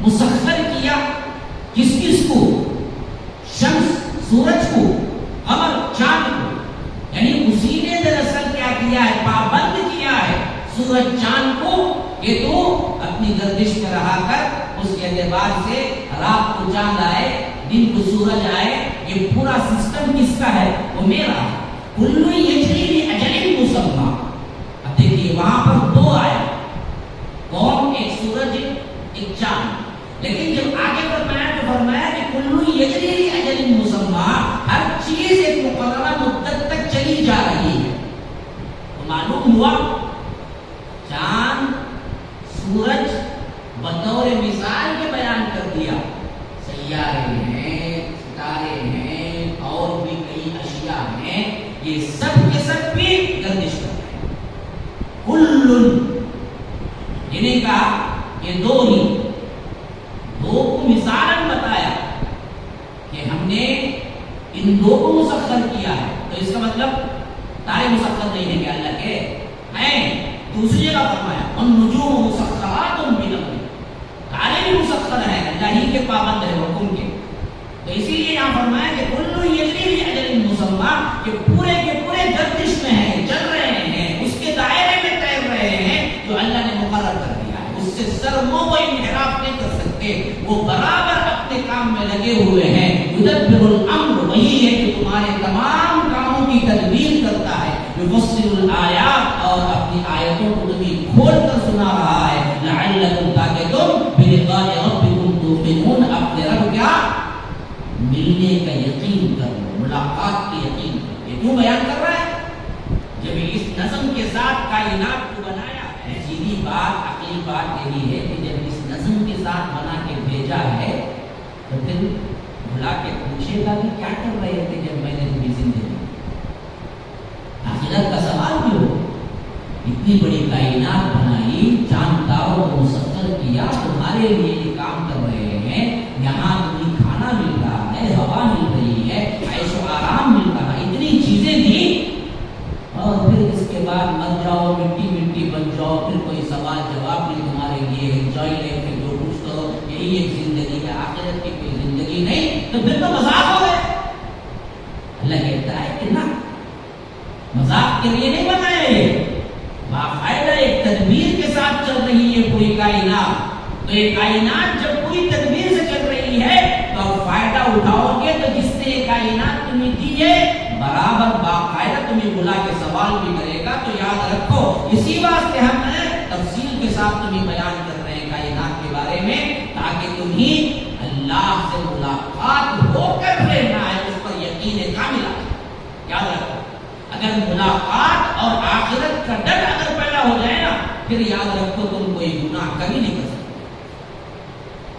مسخر کیا کس کس کو؟ شمس سورج کو، قمر چاند کو، یعنی اسی نے دراصل کیا کیا ہے؟ پابند کیا ہے سورج چاند کو کہ تو اپنی گردش میں رہا کر، اس اعتبار سے رات کو چاند آئے دن کو سورج آئے، یہ پورا سسٹم کس کا ہے؟ وہ میرا ہے۔ کل یجری لاجل مسمى۔ اب دیکھیے وہاں پر دو آیا، کون؟ ایک سورج ایک چاند، لیکن جب آگے فرمایا تو فرمایا کہ کل یجری لاجل مسمى، ہر چیز ایک مقررہ مدت تک چلی جا رہی ہے۔ تو معلوم ہوا چاند سورج بطور مثال کے بیان کر دیا، سیارے ہیں، ستارے ہیں، اور بھی کئی اشیاء ہیں، یہ سب کے سب بھی گردش کر رہے ہیں۔ کل جنہیں کہا یہ دو ہی، دو کو مثالاً بتایا کہ ہم نے ان دو کو مسخر کیا ہے، تو اس کا مطلب تارے مسخر نہیں ہے کہ اللہ کے ہیں۔ دوسری جگہ فرمایا النجوم مسخرات بامرہ، تارے بھی مسخر ہیں، اللہ ہی کے پابند ہے حکم کے۔ تو اسی لیے یہاں فرمایا کہ کل یجری لاجل مسمى، کہ پورے کے پورے گردش میں ہیں، چل رہے ہیں، اس کے دائرے میں تیر رہے ہیں جو اللہ نے مقرر کر دیا ہے، اس سے سر منہ و انحراف نہیں کر سکتے، وہ برابر اپنے کام میں لگے ہوئے ہیں۔ یدبر الامر، وہی ہے کہ تمہارے تمام کاموں کی تدبیر کرتا ہے۔ یفصل الآیات، اور اپنی آیتوں کو تمہیں کھول کر سنا رہا ہے۔ لعلکم، تاکہ تم بلقاء ربکم توقنون، اپنے رب کیا ملنے کا یقین کر لو، ملاقات کی یقین کر لو۔ یہ کیوں بیان کر رہا ہے؟ جب اس نظم کے ساتھ کائنات کو بنایا ہے، سیدھی بات عقلی بات یہی ہے کہ جب اس نظم کے ساتھ بنا کے بھیجا ہے تو پھر بلا کے پوچھے گا کہ کیا کر رہے تھے جب میں نے تمہیں زندگی، آخرت کا سوال بھی ہو۔ اتنی بڑی کائنات بنائی، چاند تاروں کو مسخر کیا، تمہارے لیے یہ کام کر رہے ہیں، یہاں تمہیں کھانا مل رہا ہے، ہوا مل رہی ہے، عیش و آرام مل رہا ہے، اتنی چیزیں دی، اور پھر اس کے بعد مر جاؤ، مٹی مٹی بن جاؤ، پھر کوئی سوال جواب نہیں تمہارے لیے، انجوائے لے کے جو کچھ کرو، یہی ایک زندگی ہے، آخرت کی کوئی زندگی نہیں، تو پھر تو مذاق ہو گئے۔ اللہ کہتا ہے کہ نہ، مذاق کے لیے نہیں بنایا، یہ باقاعدہ ایک تدبیر کے ساتھ چل رہی ہے پوری کائنات۔ تو یہ کائنات جب پوری تدبیر سے چل رہی ہے تو اب فائدہ اٹھاؤ گے، تو جس نے یہ کائنات تمہیں دی ہے برابر باقاعدہ تمہیں بلا کے سوال بھی کرے گا۔ تو یاد رکھو، اسی واسطے ہم تفصیل کے ساتھ تمہیں بیان کر رہے ہیں کائنات کے بارے میں، تاکہ تمہیں اللہ سے ملاقات ہو کر رہنا ہے، اس پر یقین کامل آئے۔ یاد رکھو، اگر ملاقات اور آخرت کا ڈر اگر پیدا ہو جائے نا، پھر یاد رکھو تم کوئی گناہ کبھی نہیں کر سکتے۔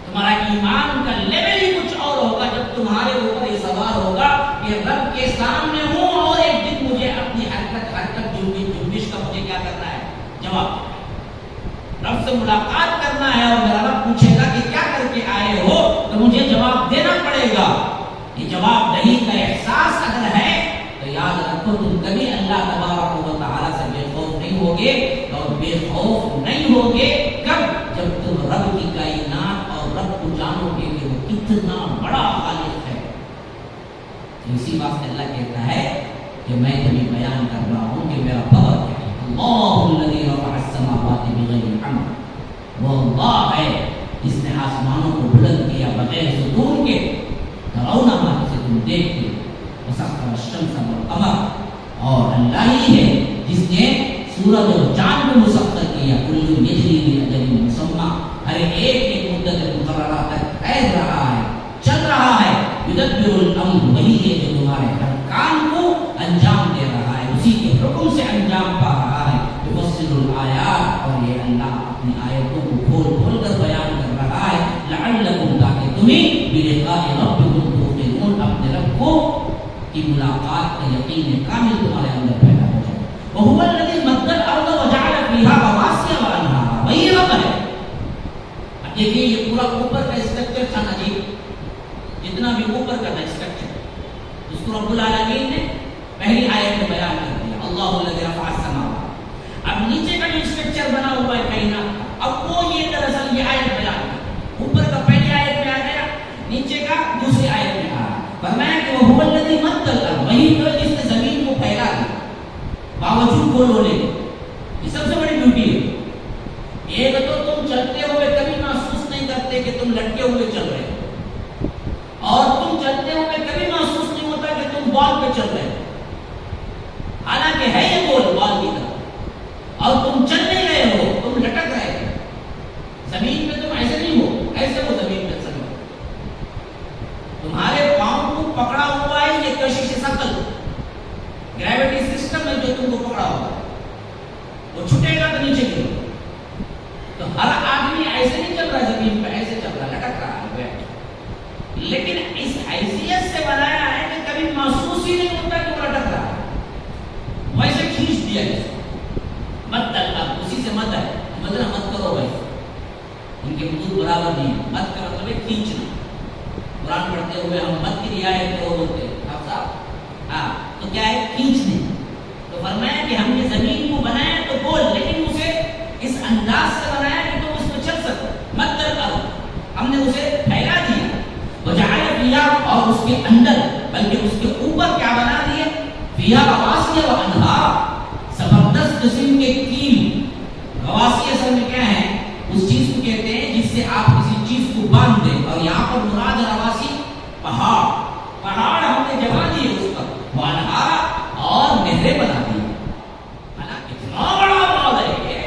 تمہارا ایمان کا لیول ہی کچھ اور ہوگا جب تمہارے اوپر یہ سوال ہوگا کہ رب کے سامنے ہوں اور ایک دن مجھے اپنی حرکت جنبش کا مجھے کیا کرنا ہے؟ جواب۔ رب سے ملاقات کرنا ہے اور میرا رب پوچھے گا کہ کیا کر کے آئے ہو، تو مجھے جواب دینا پڑے گا۔ یہ جواب دہی کا احساس اگر ہے تو یاد رکھو تم کبھی اللہ تبارک و تعالیٰ سے بے خوف نہیں ہوگے، اور بے خوف نہیں ہوگے کب؟ جب تم رب کی کائنات اور رب کو جانو گے کہ وہ کتنا بڑا خالق ہے۔ اسی واسطے اللہ کہتا ہے کہ میں تمہیں بیان کر رہا ہوں کہ میرا پاور کیا ہے۔ اللہ الذی رفع السماوات بغیر عمد، وہ اللہ ہے جس نے آسمانوں کو بلند کیا بغیر ستون کے، ترونہا جسے تم دیکھتے، وسخر الشمس والقمر، اور اللہ ہی ہے جس نے سورج اور چاند کو مسخر کیا، کل یجری لاجل مسمى، ہر ایک مدت مقررہ تک تیر رہا ہے، چل رہا ہے۔ یدبر الامر، وہی ہے جو تمہارے ہر کام کو انجام دے رہا ہے، اسی کے حکم سے انجام پا رہا ہے۔ یفصل الآیات، اور یہ اللہ اپنی آیتوں کو کھول کھول کر بیان کر رہا ہے۔ لعلکم، تاکہ تمہیں بلقاء ربکم توقنون، اپنے رب کو کی ملاقات کا یقین کامل تمہارے اندر پیدا ہو جائے۔ وہو الذی مد الارض وجعل فیہا رواسیا وانہارا، وہی رب ہے۔ اب دیکھیے یہ پورا اوپر کا اسٹرکچر تھا نا جی، جتنا بھی اوپر کا تھا اسٹرکچر، اس کو رب العالمین نے پہلی آیت میں بیان کر دیا، اللہ الذی رفع السماوات۔ اب نیچے کا جو اسٹرکچر بنا ہوا ہے کائنات کا، اب وہ یہ دراصل یہ آیت بیان کرتی ہے۔ اوپر کا گول ہونے کے، یہ سب سے بڑی بیوٹی ہے۔ ایک تو تم چلتے ہوئے کبھی محسوس نہیں کرتے کہ تم لٹکے ہوئے چل رہے ہو، اور تم چلتے ہوئے کبھی محسوس نہیں ہوتا کہ تم بال پہ چل رہے ہو، حالانکہ ہے یہ گول بال کی طرح، اور تم چل نہیں رہے ہو، تم لٹک رہے ہو زمین پہ، تم ایسے نہیں ہو، ایسے ہو زمین پہ چل رہے ہو، تمہارے پاؤں کو پکڑا ہوا ہے یہ کشش ثقل، گریویٹی سسٹم ہے جو تم کو پکڑا ہوا ہے، وہ چھٹے گا تو نیچے گرو۔ تو ہر آدمی ایسے نہیں چل رہا زمین پہ، ایسے چل رہا، لٹک رہا ہے بیٹھ، لیکن اس حیثیت سے بنایا ہے کہ کبھی محسوس ہی نہیں ہوتا کہ وہ لٹک رہا ہے، ویسے کھینچ دیا ہے، مت تلقا، اسی سے مت ہے، مت کرو بھائی، ان کے حدود برابر نہیں ہے، مت کا مطلب ہے کھینچنا۔ قرآن پڑھتے ہوئے ہم مت کی رعایت کرو بولتے ہیں صاحب، ہاں تو کیا ہے کھینچنے، تو فرمایا کہ ہم نے زمین کو بنایا تو گول، لیکن اسے اس انداز سے بنایا کہ تم اس پہ چل سکو، مت کرو، ہم نے اسے پھیلا دیا، وجعل فیہا، اور اس کے اندر بلکہ اس کے اوپر کیا بنا دیا، فیہا رواسیہ و انہار، زبردست قسم کے کیل، رواسی اصل میں کیا ہے، اس چیز کو کہتے ہیں جس سے آپ کسی چیز کو باندھ دیں، اور یہاں پر مراد رواسی پہاڑ، پہاڑ ہم نے جگہ دیے اس پر، وہ انہار، اور نہریں بنا دی۔ حالانکہ اتنا بڑا بات ہے یہ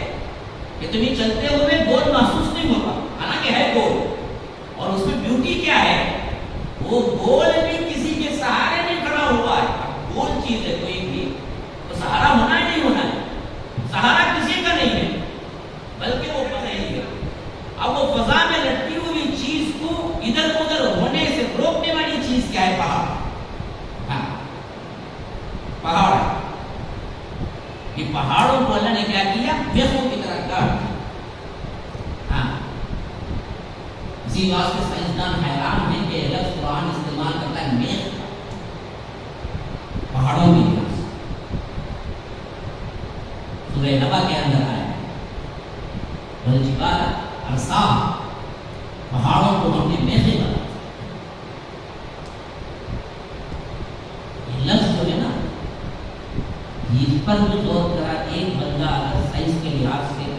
کہ تمہیں چلتے ہوئے گول محسوس نہیں ہوتا، حالانکہ ہے گول، اور اس میں بیوٹی کیا ہے، وہ گول بھی کسی کے سہارے نہیں کھڑا ہوا ہے، گول چیز ہے کوئی بھی تو سہارا ہونا ہی نہیں ہونا ہے، سہارا کسی کا نہیں ہے بلکہ وہ فضا ہی ہے۔ اب وہ فضا میں لٹکی ہوئی چیز کو ادھر ادھر ہونے سے روکنے والی چیز کیا ہے، پہاڑ، ہاں پہاڑ ہے۔ یہ پہاڑوں کو اللہ نے کیا کیا، میخوں کی طرح کاٹ دیا، ہاں اسی واسطے سائنسدان حیران ہیں کہ یہ لفظ قرآن استعمال کرتا ہے میخ کا، پہاڑوں کی طرح سے، سورہ نبا کے اندر آیا والجبال ارساہا، پہاڑوں کو ہم نے میخیں بنا دیا۔ یہ لفظ جو ہے نا، اس پر جو غور کرا، ایک بندہ اگر سائنس کے لحاظ سے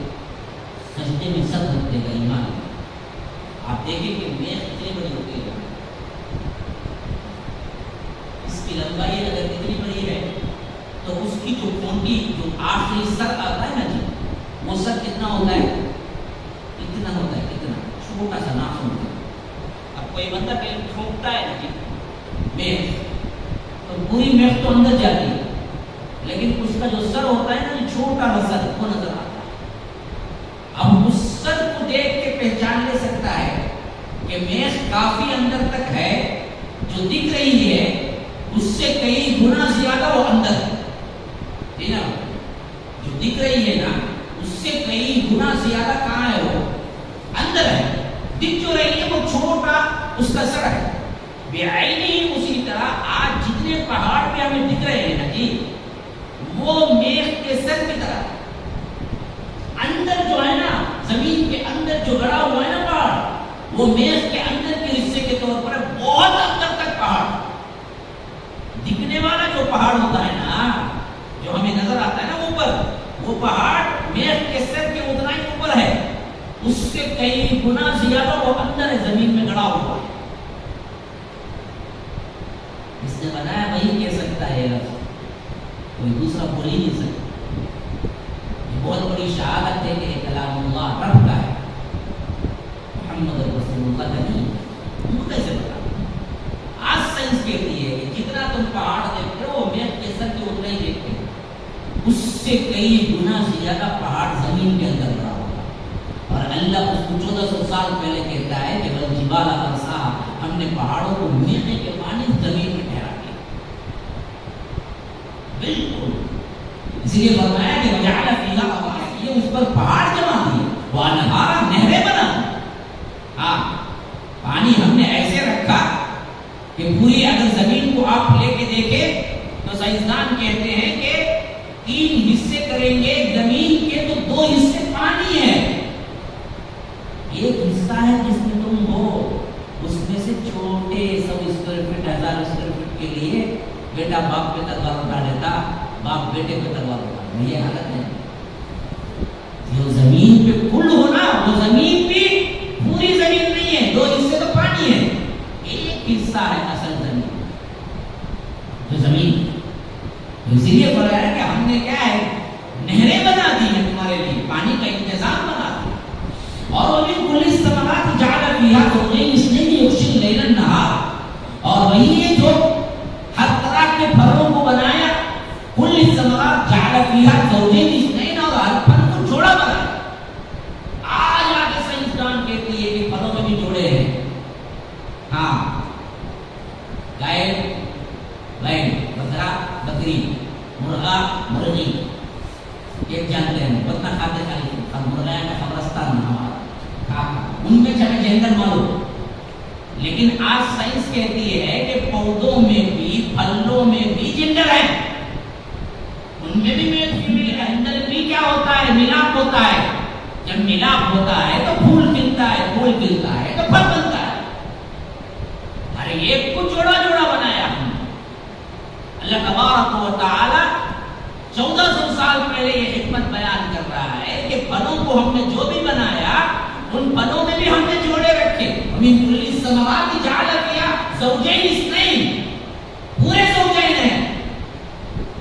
سجدے میں سر رکھ دے گا ایمان میں، آپ دیکھیں کہ میخ کتنی بڑی ہوتی ہے، اس کی لمبائی اگر کتنی بڑی ہے تو اس کی جو کونٹی، جو آخری سر آتا ہے نا جی، وہ سر کتنا ہوتا ہے، اتنا ہوتا ہے، اتنا چھوٹا سا ناخن ہوتا ہے۔ اب کوئی بندہ کہیں ٹھوکتا ہے نا جی میخ، تو پوری میخ تو اندر جاتی ہے، لیکن اس کا جو سر ہوتا ہے نا، جو چھوٹا سا سر، وہ نظر آتا ہے۔ اب اس سر کو دیکھ کے پہچان لے سکتا ہے کہ میخ کافی اندر تک ہے، جو دکھ رہی ہے اس سے کئی گنا زیادہ وہ اندر ہے، ٹھیک ہے نا، جو دکھ رہی ہے نا اس سے کئی گنا زیادہ کہاں ہے، وہ اندر ہے، دکھ جو رہی ہے وہ چھوٹا اس کا سر ہے۔ بعینی اسی طرح آج جتنے پہاڑ پہ ہمیں دکھ رہے ہیں نا جی، وہ میخ کے سر کی طرح اندر جو ہے نا، زمین کے اندر جو گڑا ہوا ہے نا پہاڑ، وہ میخ کے اندر کے حصے کے طور پر بہت اندر تک پہاڑ، دکھنے والا جو پہاڑ ہوتا ہے نا، جو ہمیں نظر آتا ہے نا اوپر، وہ پہاڑ میخ کے سر کے اتنا ہی اوپر ہے، اس سے کئی گنا زیادہ وہ اندر ہے، زمین میں گڑا ہوا ہے۔ اس نے بنایا وہی کہہ سکتا ہے لفظ، کوئی دوسرا بول ہی نہیں سکتا۔ یہ بہت بڑی شہادت ہے کہ کلام اللہ رب کا ہے، محمد رسول اللہ کا نہیں ہے۔ ان کو کیسے بتا؟ آج سائنس کہتی ہے کہ جتنا تم پہاڑ دیکھتے ہو میخ کے سر کے اتنا ہی دیکھتے ہو، اس سے کئی گنا زیادہ پہاڑ زمین کے اندر بڑا ہوگا۔ اور اللہ اس کو 1400 سال پہلے کہتا ہے کہ والجبال ارساہا، ہم نے پہاڑوں کو میخے کے مانند زمین میں ٹھہرا دیا۔ بالکل اسی لیے فرمایا کہ وجعل فیہا رواسیہ، اس پر پہاڑ جما دیے، وانہارا، نہریں بنا دی۔ ہاں پانی ہم نے ایسے رکھا کہ پوری اگر زمین کو آپ لے کے دیکھیں تو سائنسدان کہتے ہیں کہ 3 حصے کریں گے زمین کے تو 2 حصے پانی ہے، ایک حصہ ہے جس میں تم ہو، اس میں سے چھوٹے 100 اسکوائر فٹ 1000 اسکوائر فٹ کے لیے بیٹا باپ پہ تلوار اٹھا لیتا، باپ بیٹے پہ تلوار اٹھا لیتا۔ یہ حالت ہے. جو زمین پہ کل ہونا، وہ زمین بھی پوری زمین نہیں ہے، 2 حصے تو پانی ہے، ایک حصہ ہے اصل زمین. جو زمین اسی لیے بولا ہے کہ ہم نے کیا ہے، نہریں بنا دی ہیں تمہارے لیے، پانی کا انتظام بنا دیا. اور وَمِن كُلِّ الثَّمَرَاتِ جَعَلَ فِيهَا زَوْجَيْنِ اثْنَيْنِ يُغْشِي اللَّيْلَ النَّهَارَ. اور وہی ہے جو ہر طرح کے پھلوں کو بنایا، كُلِّ الثَّمَرَاتِ جَعَلَ فِيهَا زَوْجَيْنِ اثْنَيْنِ، اور ہر پھل کو جوڑا بنایا. آج آگے سائنسدان کہتی ہے کہ پھلوں میں بھی جوڑے ہیں. ہاں، گائے بیل، بکرا بکری، مرغا مرغی، ایک جانتے ہیں بتنا کھاتے خالی مرغا کا قبرستان ہمارا، ان میں چاہے جینڈر معلوم. لیکن آج سائنس کہتی ہے کہ پودوں میں بھی پھلوں میں بھی جینڈر ہے، ان میں بھی میل فیمیل ہے. اندر بھی کیا ہوتا ہے، ملاپ ہوتا ہے. جب ملاپ ہوتا ہے تو پھول کھلتا ہے، پھول کھلتا ہے تو پھل بنتا ہے. ارے ایک کو جوڑا جوڑا بنایا ہم نے. اللہ تبارک و تعالی 1400 سال پہلے یہ حکمت بیان کر رہا ہے کہ پھلوں کو ہم نے جو بھی بنایا، ان پھلوں میں بھی ہم نے جوڑے رکھے. وَمِن كُلِّ الثَّمَرَاتِ جَعَلَ فِيهَا زَوْجَيْنِ اثْنَيْنِ، پورے زوجین ہیں.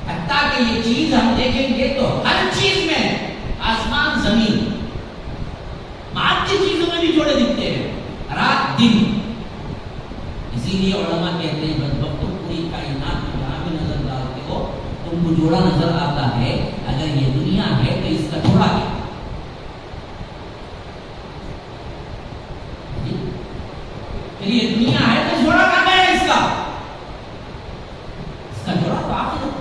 حتیٰ کہ یہ چیز ہم دیکھیں گے تو ہر چیز میں، آسمان زمین، مادی چیزوں میں بھی جوڑے دکھتے ہیں، رات دن. اسی لیے علماء کہتے ہیں بدبختو پوری کائنات میں جہاں بھی نظر ڈالتے ہو تم کو جوڑا نظر آتا ہے. اگر یہ دنیا ہے تو اس کا جوڑا ہے. یہ دنیا ہے تو جوڑا کہاں ہے اس کا؟ اس کا جوڑا تو آخرت.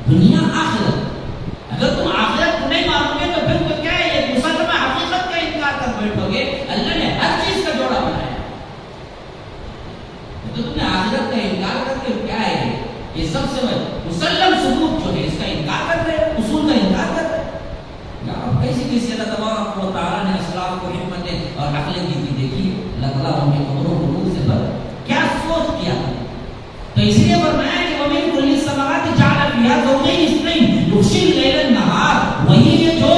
دنیا آخرت. اگر تم آخرت کو نہیں مانو گے تو پھر تو کیا ہے، یہ مسلمہ حقیقت کا انکار کر بیٹھو گے. اللہ نے ہر چیز کا جوڑا بنایا. تو تم نے آخرت کا انکار کر کے کیا ہے، یہ سب سے مسلم ثبوت جو ہے اس کا انکار کر رہے ہیں، اصول کا انکار کر رہے ہیں. اب کیسی اللہ تبارک و تعالیٰ نے اسلاف کو حکمتیں اور عقلیں دی تھی. دیکھیے اللہ تعالیٰ ان کے قبروں کو نور سے بھر کیا سوچ کیا. تو اس لیے فرمایا کہ وَمِن كُلِّ الثَّمَرَاتِ جَعَلَ فِيهَا زَوْجَيْنِ اثْنَيْنِ يُغْشِي اللَّيْلَ النَّهَارَ. وہی ہے جو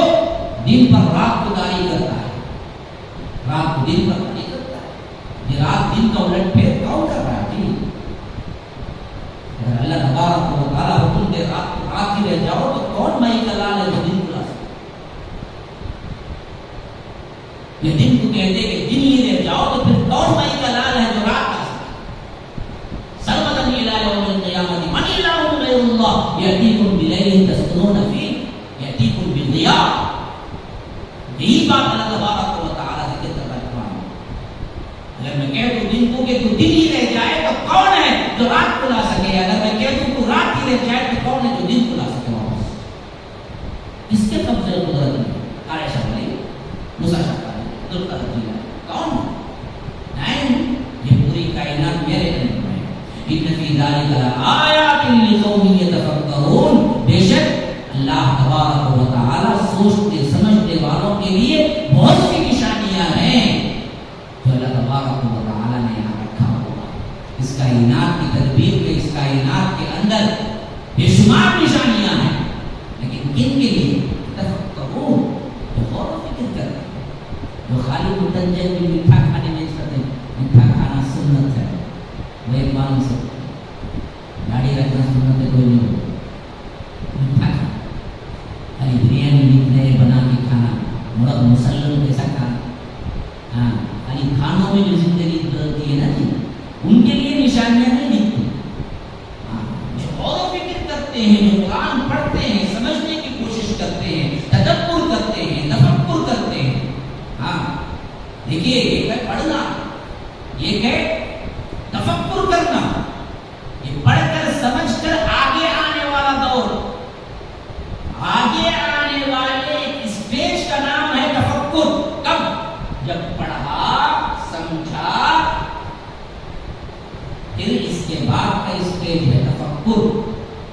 دن پر رات کو داری کرتا ہے، رات کو دن پر داری کرتا ہے. یہ رات دن کا الٹ پھیر کون کر رہا ہے؟ اگر اللہ تبارک و تعالیٰ حکم دے رات کو رات ہی رہ جاؤ تو کون مائی کا لال ہے جو دن کو لا سکتا؟ یہ دن کو کہہ دے کہ دن ہی رہ جاؤ تو پھر کون مائی کا لال ہے جو رات لا سکتا؟ سرمدن الى یوم القیامت من الہ غیر اللہ یأتیکم بلیل تسکنون فیہ یأتیکم بالضیاء. یہی بات اللہ تبارک و تعالیٰ سے کہتا ہے. اگر میں کہہ دوں دن کو کہ تو دن ہی رہ جائے تو کون ہے جو رات کو لا سکے؟ اگر میں کہہ دوں تو رات ہی رہ جائے تو کون ہے جو دن کو لا سکے واپس؟ اس کے قبضے قدرت میں عائشہ علی، موسیٰ شاہی، ذوالقرنین کون ہے؟ نہیں، یہ پوری کائنات میرے اندر ہے. ان فی ذلک لآیات لقوم یتفکرون. بے شک اللہ تبارک و تعالی سوچتے سمجھنے والوں کے لیے بہت سی نشانیاں ہیں جو اللہ تبارک و تعالی نے یہاں رکھا ہوا. اس کائنات کی تدبیر کے، اس کائنات کے اندر بے شمار نشانیاں ہیں. لیکن کن کے لیے؟ تفکرون، جو غور و فکر کرتے ہیں، جو خالی متنجن بھی میٹھا کھانے نہیں چاہتے. میٹھا کھانا سنت ہے، وہ ایک مان سکتے. گاڑی رکھنا سنت ہے، کوئی نہیں. میٹھا کھانا، خالی بریانی نکلے بنا کے کھانا، مرغ مسلم کیسا کھانا. ہاں، خالی کھانوں میں جو زندگی گزرتی ہے نا جی، ان کے لیے نشانیاں نہیں دکھتی. جو غور و فکر کرتے ہیں، جو قرآن پڑھتے ہیں، سمجھنے کی کوشش کرتے ہیں، تدبر کرتے ہیں، تفکر کرتے ہیں. ہاں دیکھیے، ایک ہے پڑھنا، ایک ہے تفکر کرنا. یہ پڑھ کر سمجھ کر آگے آنے والا دور، آگے آنے والے اسٹیج کا نام ہے تفکر. کب؟ جب پڑھا سمجھا، پھر اس کے بعد کا اسٹیج ہے تفکر.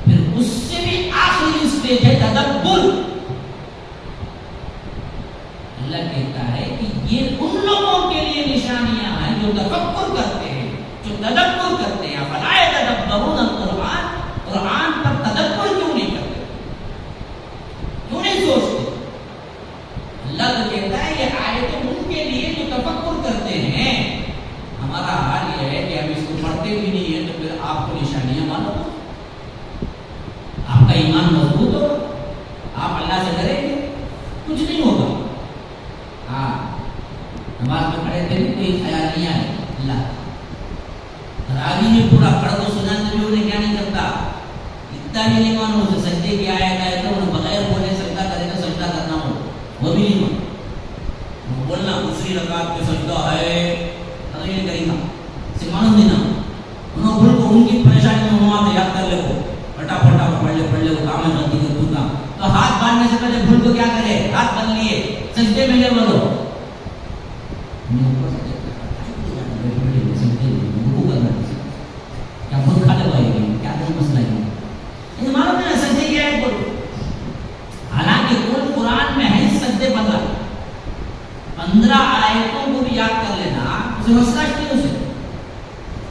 پھر اس سے بھی آخری اسٹیج ہے تدبر. اللہ کہتا ہے کہ یہ ان لوگوں کے لیے نشانیاں ہیں جو تفکر کرتے ہیں، جو تدبر کرتے ہیں. افلا یتدبرون القرآن، قرآن پر تدبر کیوں نہیں کرتے؟ پڑھتے بھی نہیں ہیں تو پھر آپ کو نشانیاں معلوم ہو، آپ کا ایمان مضبوط ہو، آپ اللہ سے ڈریں گے، کچھ نہیں ہوگا. ہاں نماز میں کھڑے تھے کوئی خیال نہیں آئے اللہ راوی نے پورا پڑھ کو سنا تو بھی انہیں کیا نہیں کرتا، اتنا بھی نہیں مانو اسے سجدے کی آیت آئے تو انہیں بغیر بولے سجدہ کرے تو سجدہ کرنا ہو وہ بھی نہیں مانو، بولنا دوسری رکعت پہ سجدہ ہے اگر یہ کریں گا سے معلوم دینا انہوں بھول کو ان کی پریشانی میں وہاں یاد کر لے کو پٹا پڑھ لے وہ کام ہے غلطی کر دوں گا تو ہاتھ باندھنے سے پہلے بھول کو کیا کرے، ہاتھ باندھ لیے سجدے میں لے بولو کیا خود کھا لے بھائی کیا کوئی مسئلہ نہیں یہ معلوم ہے سجدے کیا ہے بولو. حالانکہ کل قرآن میں ہے سجدے 15 آیتوں کو بھی یاد کر لینا اسے مسئلہ کیوں سے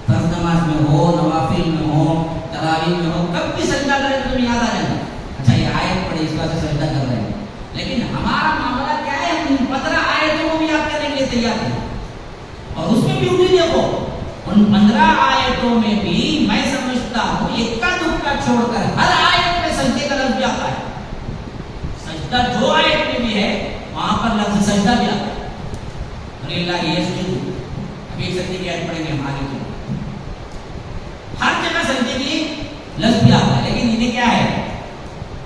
فرض نماز میں ہو، نوافل میں ہو، تراویح میں ہو، کب بھی سجدہ کرے تو تمہیں یاد آ جائے گا اچھا یہ آیت پڑھی اس وجہ سے سجدہ کر رہے ہیں. لیکن ہمارا معاملہ کیا ہے، ہم 15 آیتوں کو بھی یاد کرنے کے لیے تیار ہیں اور اس میں بیوٹی دیکھو ان 15 آیتوں میں بھی میں سمجھتا ہوں اکا دکا چھوڑ کر ہر آیت میں سجدے کا لفظ بھی آتا ہے. سجدہ جو آیت میں بھی ہے وہاں پر لفظ سجدہ بھی آتا ہے. اللہ یسجد ابھی ایک سجدے کی آیت پڑھیں گے ہم آگے چلیں ہر جگہ سجدے کی لفظ بھی آتا ہے. لیکن انہیں کیا ہے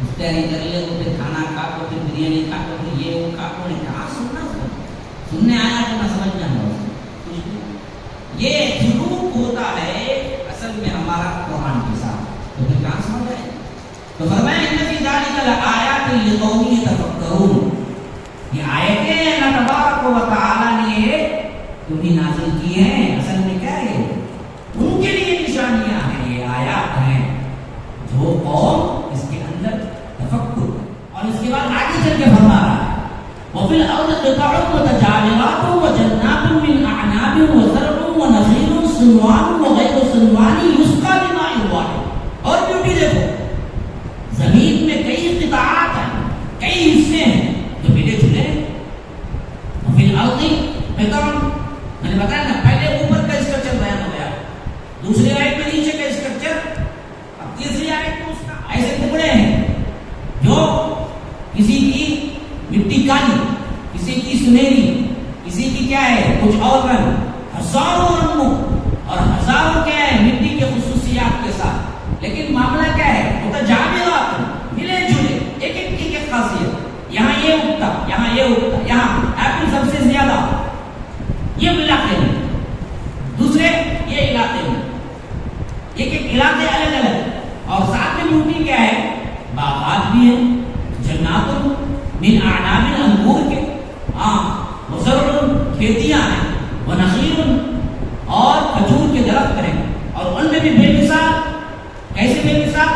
افطاری کر لے تو پھر کھانا کھا تو پھر بریانی کھا تو پھر یہ وہ کھا تو کہاں سننے آیا تو نہ سمجھ جانا یہ سلوک ہوتا ہے اصل میں ہمارا قرآن کے ساتھ تو پھر کہاں سمجھ آئے. تو فرمایا ان فی ذلک لآیات لقوم یتفکرون یہ آیتیں اللہ تبارک و تعالی نے تمہیں نازل کی ہیں اصل میں کیا ہے ان کے لیے نشانیاں ہیں یہ آیات ہیں جو قوم اس کے اندر تفکر اور اس کے بعد آگے چل کے فرما رہا ہے وفی الارض قطع متجاورات وجنات من اعناب وزرع ونخیل صنوان وغیر صنوان یسقى بماء واحد. اور بیوٹی دیکھو زمین میں کئی قطعات ہیں کئی حصے ہیں جو ملے جلے. وفی الارض قطع میں نے بتایا نا پہلے اوپر کا اسٹرکچر بیان ہو گیا دوسری آیت میں نیچے کا اسٹرکچر اب تیسری آیت میں اس کا ایسے ٹکڑے ہیں جو کسی کی مٹی کالی کسی کی سنہری کسی کی کیا ہے کچھ اور رنگ ہزاروں رنگوں اور ہزاروں کیا ہے مٹی کے خصوصیات کے ساتھ. لیکن معاملہ کیا ہے متجاورات ملے جلے ایک ایک کی ایک خاصیت یہاں یہ اگتا یہاں یہ اگتا یہاں ایپل سب سے زیادہ یہ علاقے میں دوسرے یہ علاقے میں ایک ایک علاقے الگ الگ اور ساتھ میں بیوٹی کیا ہے باغات بھی ہیں جنات من اعناب انگور کے وزرع کھیتیاں ہیں ونخیل اور کھجور کے درخت ہیں اور ان میں بھی بے مثال کیسے بے مثال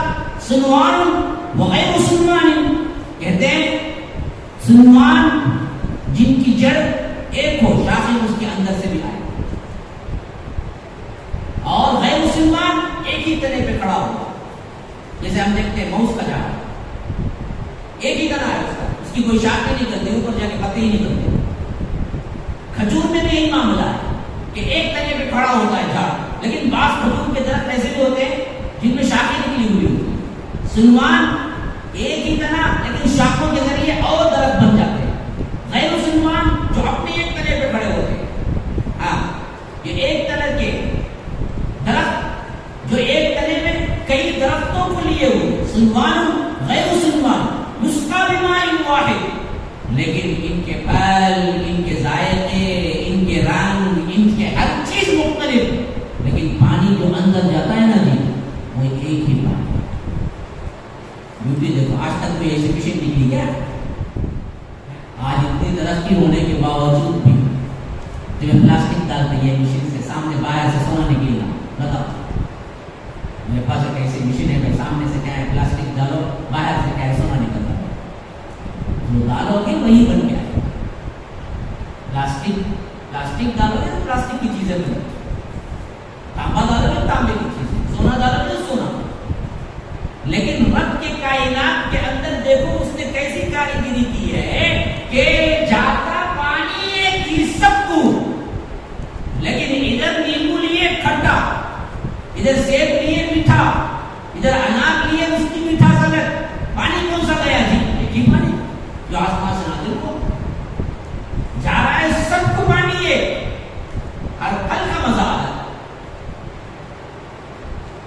صنوان وغیر صنوان کہتے ہیں صنوان جن کی جڑ ایک ہو شاخیں اس کے اندر سے بھی آئے اور غیر صنوان ایک ہی تنے پہ کھڑا ہوا جیسے ہم دیکھتے ہیں موس کا جھاڑ ایک ہی تنا ہے اس کی کوئی شاخیں نہیں کرتے اوپر جا کے پتے ہی نہیں کرتے. کھجور میں بھی یہی معاملہ ہے کہ ایک تنے پہ کھڑا ہوتا ہے جھاڑ لیکن بعض کھجور کے درخت ایسے بھی ہوتے ہیں جن میں شاخیں نکلی ہوئی ہوتی ہیں. صنوان ایک ہی تنا لیکن شاخوں کے ذریعے اور درخت بن جاتے ہیں. غیر صنوان جو اپنے ایک تنے پہ کھڑے ہوتے ہیں ہاں یہ ایک تنے کے درخت جو ایک تنے میں کئی درختوں کو لیے ہوئے صنوان غیر صنوان یسقى بماء واحد. لیکن ان کے پھل ان کے ذائقے ان کے رنگ ان کے ہر چیز مختلف لیکن پانی جو اندر جاتا ہے نا جی وہ ایک ہی پانی. بیوٹی دیکھو آج تک کوئی ایسی مشین نکلی کیا آج اتنی ترقی ہونے کے باوجود بھی جب پلاسٹک ڈالتے ہیں مشین سے سامنے باہر سے سونا نکلے گا بتاؤ میرے پاس ایک ایسی مشین ہے سامنے سے کیا ہے پلاسٹک ڈالو باہر سے کیا ہے سونا نکلتا ہے جو ڈالو گے وہی بن گیا ہے. پلاسٹک ڈالو گے تو پلاسٹک کی چیزیں بن تانبا ڈالو گے تانبے کی چیزیں سونا ڈالو گے سونا. لیکن رب کے کائنات کے اندر دیکھو اس نے کیسی کاریگری کی ہے کہ جاتا پانی ایک ہی سب کو لیکن ادھر نیمبو لیے کھٹا ادھر سیب لیے میٹھا، ادھر انار لیے اس کی میٹھا سالن، پانی کون سا گیا جی؟ ایک ہی پانی جو آسمان سے نازل ہوا جا رہا ہے، سب کو پانی ہے، ہر پھل کا مزہ الگ،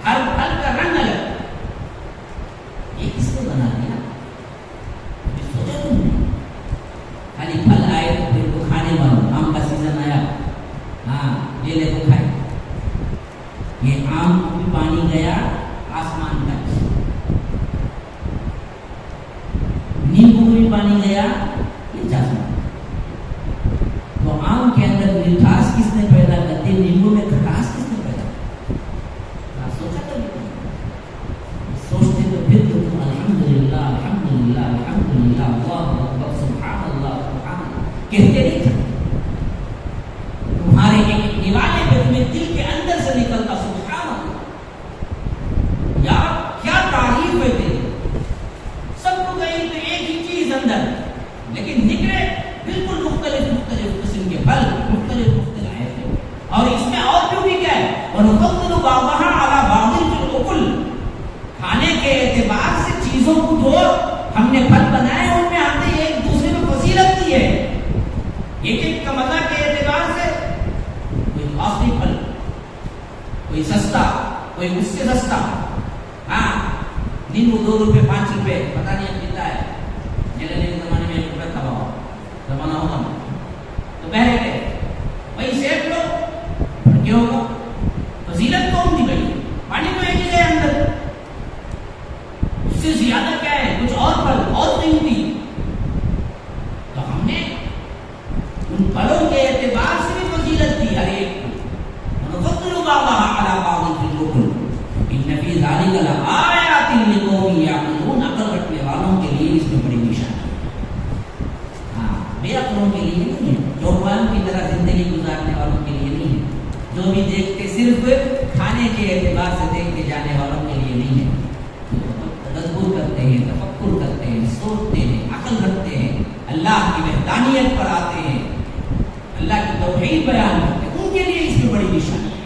ہر پھل کا رنگ الگ، یہ کس نے بنا دیا؟ سوچا تم نے؟ خالی پھل آئے تو پھر کو کھانے والوں، آم کا سیزن آیا، ہاں لے لے کو کھائے، یہ آم کو بھی پانی گیا آسمان کا، نیمبو کو بھی پانی گیا، یہ جاسمان۔ تو آم کے اندر مٹھاس کس نے پیدا کرتی، نیمبو میں کھٹاس کس نے پیدا کرتی؟ سوچا کبھی؟ سوچتے تو پھر تو تم الحمدللہ الحمدللہ الحمدللہ اللہ اکبر سبحان اللہ سبحان اللہ کہتے نہیں تھے؟ تمہارے ایک نوالے پہ تمہیں دل کے اندر سے نکلتا سبحان اللہ، یا کیا تعریف ہے تیری، سب کو کہیں تو ایک ہی چیز اندر، لیکن نکلے بالکل مختلف مختلف قسم کے پھل، مختلف مختلف آئے تھے۔ اور اس میں اور بھی کیا ہے، وَنُفَضِّلُ بَعْضَهَا عَلَى بَعْضٍ فِي الْأُكُلِ، کھانے کے اعتبار سے چیزوں کو جو ہم نے پھل بنائے ان میں ہم نے ایک دوسرے میں فضیلت دی ہے، ایک ایک کا مزہ کے اعتبار سے، کوئی کاسٹلی پھل، کوئی سستا، کوئی اس سے سستا، ہاں نیمبو 2 روپے 5 روپے پتہ نہیں اب کتنا ہے، جلنے کے زمانے میں 1 روپے تھا زمانہ ہوگا تو پہلے کے وہی سیب لو، پھر کیا ہوگا؟ فضیلت کون دی گئی؟ پانی تو ایک ہی ہے اندر، اس سے زیادہ کیا ہے؟ کچھ اور پھل اور نہیں دی، تو ہم نے ان پھلوں کے اعتبار سے بھی فضیلت دی ہر ایک کو، وَنُفَضِّلُ بَعْضَهَا عَلَى بَعْضٍ فِي الْأُكُلِ إِنَّ فِي ذَلِكَ لَآيَاتٍ لِقَوْمٍ يَعْقِلُونَ، عقل رکھنے والوں کے لیے اس میں بڑی نشانی ہے، ہاں بے عقلوں کے لیے نہیں ہے، چوپان کی طرح زندگی گزارنے والوں کے لیے نہیں ہے، جو بھی دیکھتے صرف کھانے کے اعتبار سے دیکھتے جانے والوں کے لیے نہیں ہے، تدبر کرتے ہیں، تفکر کرتے ہیں، سوچتے ہیں، عقل رکھتے ہیں، اللہ کی وحدانیت پر آتے ہیں، اللہ کی توحید بیان کرتے ہیں، ان کے لیے اس میں بڑی نشانی ہے۔